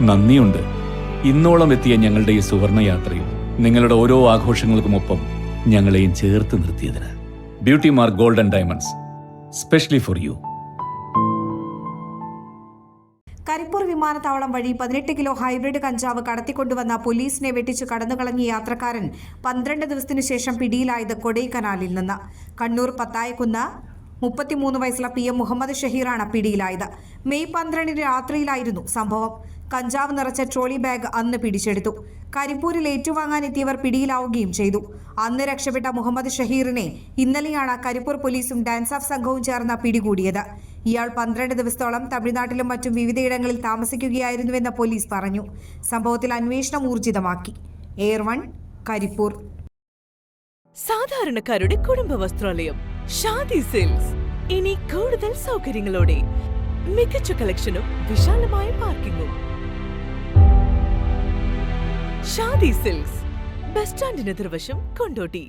നന്ദിയുണ്ട്. ഇന്നോളം എത്തിയ ഞങ്ങളുടെ ഈ സുവർണയാത്രയിൽ നിങ്ങളുടെ ഓരോ ആഘോഷങ്ങൾക്കുമൊപ്പം ഞങ്ങളെയും ചേർത്ത് നിർത്തിയതിന്. Beauty mark gold and diamonds, specially for you. Karipur വിമാനത്താവളം വഴി 18 കിലോ ഹൈബ്രിഡ് കഞ്ചാവ് കടത്തിക്കൊണ്ടുവന്ന പോലീസിനെ വെട്ടിച്ചു കടന്നുകളഞ്ഞ യാത്രക്കാരൻ 12 ദിവസത്തിനു ശേഷം പിടിയിലായത് കൊടൈക്കനാലിൽ നിന്ന്. കണ്ണൂർ പത്തായക്കുന്ന് 33 വയസ്സുള്ള PM മുഹമ്മദ് ഷഹീറാണ് പിടിയിലായത്. മെയ് 12 രാത്രിയിലായിരുന്നു സംഭവം. കഞ്ചാവ് നിറച്ച ട്രോളി ബാഗ് അന്ന് പിടിച്ചെടുത്തു. കരിപ്പൂരിൽ ഏറ്റുവാങ്ങാനെത്തിയവർ പിടിയിലാവുകയും ചെയ്തു. അന്ന് രക്ഷപ്പെട്ട മുഹമ്മദ് ഷഹീറിനെ ഇന്നലെയാണ് കരിപ്പൂർ പോലീസും ഡാൻസ് ഓഫ് സംഘവും ചേർന്ന് പിടികൂടിയത്. ഇയാൾ 12 ദിവസത്തോളം തമിഴ്നാട്ടിലും മറ്റും വിവിധയിടങ്ങളിൽ താമസിക്കുകയായിരുന്നുവെന്ന് പോലീസ് പറഞ്ഞു. സംഭവത്തിൽ അന്വേഷണം ഊർജിതമാക്കി. എയർ 1 കരിപ്പൂർ. സാധാരണക്കാരുടെ കുടുംബ വസ്ത്രാലയം ഷാദി സിൽക്സ് ഇനി കൂടുതൽ സൗകര്യങ്ങളോടെ മികച്ച കളക്ഷനും വിശാലമായ പാർക്കിംഗും. ഷാദി സിൽക്സ് ബസ് സ്റ്റാൻഡിന് എതിർവശം കൊണ്ടോട്ടി.